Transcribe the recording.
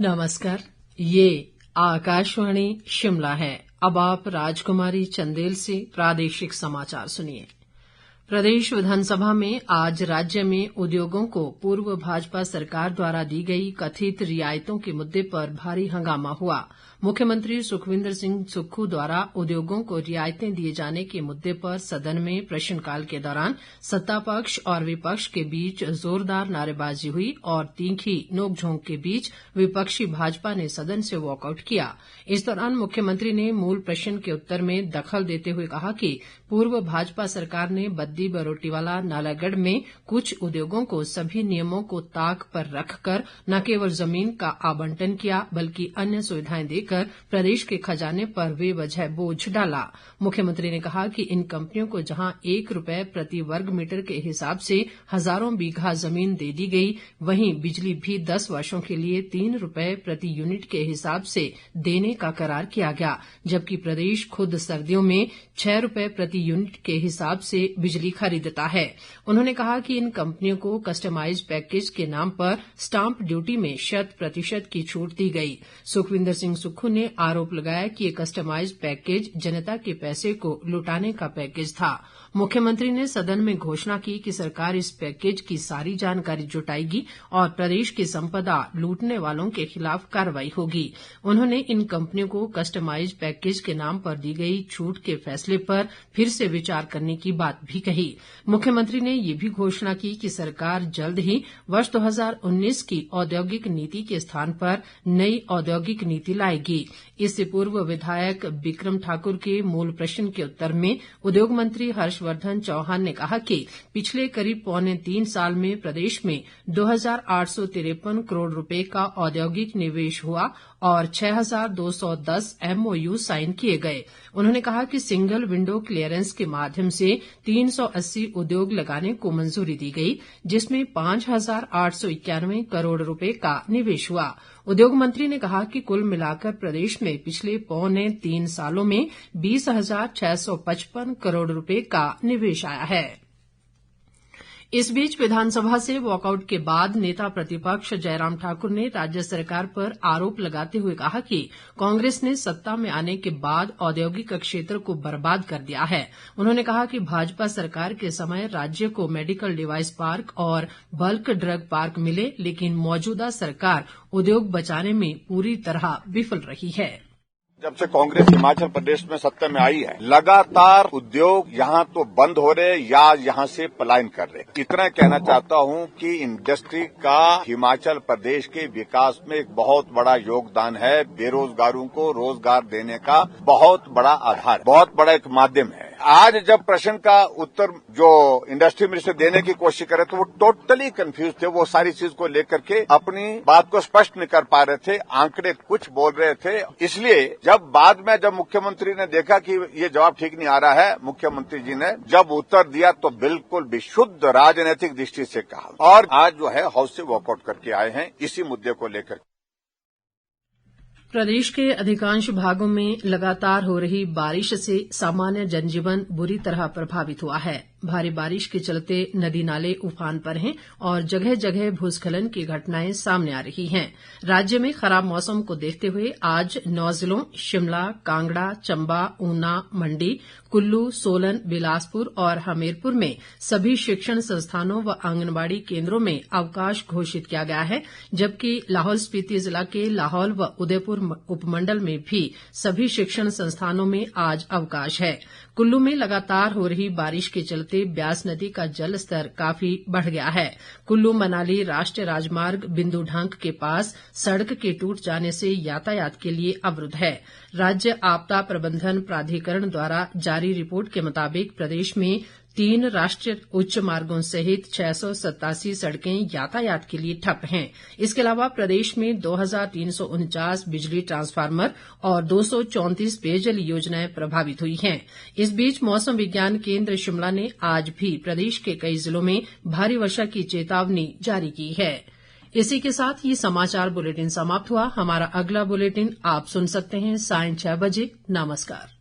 नमस्कार, ये आकाशवाणी शिमला है। अब आप राजकुमारी चंदेल से प्रादेशिक समाचार सुनिए। प्रदेश विधानसभा में आज राज्य में उद्योगों को पूर्व भाजपा सरकार द्वारा दी गई कथित रियायतों के मुद्दे पर भारी हंगामा हुआ। मुख्यमंत्री सुखविंदर सिंह सुक्खू द्वारा उद्योगों को रियायतें दिए जाने के मुद्दे पर सदन में प्रश्नकाल के दौरान सत्तापक्ष और विपक्ष के बीच जोरदार नारेबाजी हुई और तीखी नोकझोंक के बीच विपक्षी भाजपा ने सदन से वॉकआउट किया। इस दौरान मुख्यमंत्री ने मूल प्रश्न के उत्तर में दखल देते हुए कहा कि पूर्व भाजपा सरकार ने बद्दी बरोटीवाला नालागढ़ में कुछ उद्योगों को सभी नियमों को ताक पर रखकर न केवल जमीन का आवंटन किया बल्कि अन्य सुविधाएं देकर प्रदेश के खजाने पर बेवजह बोझ डाला। मुख्यमंत्री ने कहा कि इन कंपनियों को जहां 1 रुपए प्रति वर्ग मीटर के हिसाब से हजारों बीघा जमीन दे दी गई, वहीं बिजली भी 10 वर्षों के लिए 3 रुपए प्रति यूनिट के हिसाब से देने का करार किया गया, जबकि प्रदेश खुद सर्दियों में 6 रुपए प्रति यूनिट के हिसाब से बिजली खरीदता है। उन्होंने कहा कि इन कंपनियों को कस्टमाइज पैकेज के नाम पर स्टाम्प ड्यूटी में 100% की छूट दी गई। सुखविंदर सिंह सुक्खू ने आरोप लगाया कि ये कस्टमाइज पैकेज जनता के पैसे को लुटाने का पैकेज था। मुख्यमंत्री ने सदन में घोषणा की कि सरकार इस पैकेज की सारी जानकारी जुटाएगी और प्रदेश की संपदा लूटने वालों के खिलाफ कार्रवाई होगी। उन्होंने इन कंपनियों को कस्टमाइज पैकेज के नाम पर दी गई छूट के फैसले पर फिर से विचार करने की बात भी कही। मुख्यमंत्री ने ये भी घोषणा की कि सरकार जल्द ही वर्ष 2019 की औद्योगिक नीति के स्थान पर नई औद्योगिक नीति लाएगी। इससे पूर्व विधायक बिक्रम ठाकुर के मूल प्रश्न के उत्तर में उद्योग मंत्री हर्षवर्धन चौहान ने कहा कि पिछले करीब 3.25 साल में प्रदेश में 2,853 करोड़ रुपए का औद्योगिक निवेश हुआ और 6,210 MOU साइन किए गए। उन्होंने कहा कि सिंगल विंडो क्लियरेंस के माध्यम से 380 उद्योग लगाने को मंजूरी दी गई, जिसमें 5,891 करोड़ रुपए का निवेश हुआ। उद्योग मंत्री ने कहा कि कुल मिलाकर प्रदेश में पिछले 3.25 सालों में 20,655 करोड़ रुपए का निवेश आया है। इस बीच विधानसभा से वॉकआउट के बाद नेता प्रतिपक्ष जयराम ठाकुर ने राज्य सरकार पर आरोप लगाते हुए कहा कि कांग्रेस ने सत्ता में आने के बाद औद्योगिक क्षेत्र को बर्बाद कर दिया है। उन्होंने कहा कि भाजपा सरकार के समय राज्य को मेडिकल डिवाइस पार्क और बल्क ड्रग पार्क मिले, लेकिन मौजूदा सरकार उद्योग बचाने में पूरी तरह विफल रही है। जब से कांग्रेस हिमाचल प्रदेश में सत्ता में आई है, लगातार उद्योग यहाँ तो बंद हो रहे या यहाँ से पलायन कर रहे। इतना कहना चाहता हूँ कि इंडस्ट्री का हिमाचल प्रदेश के विकास में एक बहुत बड़ा योगदान है। बेरोजगारों को रोजगार देने का बहुत बड़ा आधार, बहुत बड़ा एक माध्यम है। आज जब प्रश्न का उत्तर जो इंडस्ट्री मिनिस्टर देने की कोशिश करे तो वो टोटली कंफ्यूज थे। वो सारी चीज को लेकर के अपनी बात को स्पष्ट नहीं कर पा रहे थे, आंकड़े कुछ बोल रहे थे। इसलिए जब बाद में जब मुख्यमंत्री ने देखा कि ये जवाब ठीक नहीं आ रहा है, मुख्यमंत्री जी ने जब उत्तर दिया तो बिल्कुल विशुद्ध राजनीतिक दृष्टि से कहा और आज जो है हाउस से वॉकआउट करके आए हैं इसी मुद्दे को लेकर। प्रदेश के अधिकांश भागों में लगातार हो रही बारिश से सामान्य जनजीवन बुरी तरह प्रभावित हुआ है। भारी बारिश के चलते नदी नाले उफान पर हैं और जगह जगह भूस्खलन की घटनाएं सामने आ रही हैं। राज्य में खराब मौसम को देखते हुए आज 9 जिलों शिमला, कांगड़ा, चंबा, ऊना, मंडी, कुल्लू, सोलन, बिलासपुर और हमीरपुर में सभी शिक्षण संस्थानों व आंगनबाड़ी केंद्रों में अवकाश घोषित किया गया है, जबकि लाहौल स्पीति जिला के लाहौल व उदयपुर उपमंडल में भी सभी शिक्षण संस्थानों में आज अवकाश है। कुल्लू में लगातार हो रही बारिश के चलते ब्यास नदी का जल स्तर काफी बढ़ गया है। कुल्लू मनाली राष्ट्रीय राजमार्ग बिंदु ढांक के पास सड़क के टूट जाने से यातायात के लिए अवरुद्ध है। राज्य आपदा प्रबंधन प्राधिकरण द्वारा जारी रिपोर्ट के मुताबिक प्रदेश में 3 राष्ट्रीय उच्च मार्गों सहित 687 सड़कें यातायात के लिए ठप हैं। इसके अलावा प्रदेश में 2349 बिजली ट्रांसफार्मर और 234 पेयजल योजनाएं प्रभावित हुई हैं। इस बीच मौसम विज्ञान केंद्र शिमला ने आज भी प्रदेश के कई जिलों में भारी वर्षा की चेतावनी जारी की है। इसी के साथ ये समाचार बुलेटिन समाप्त हुआ। हमारा अगला बुलेटिन आप सुन सकते हैं 6:30 बजे। नमस्कार।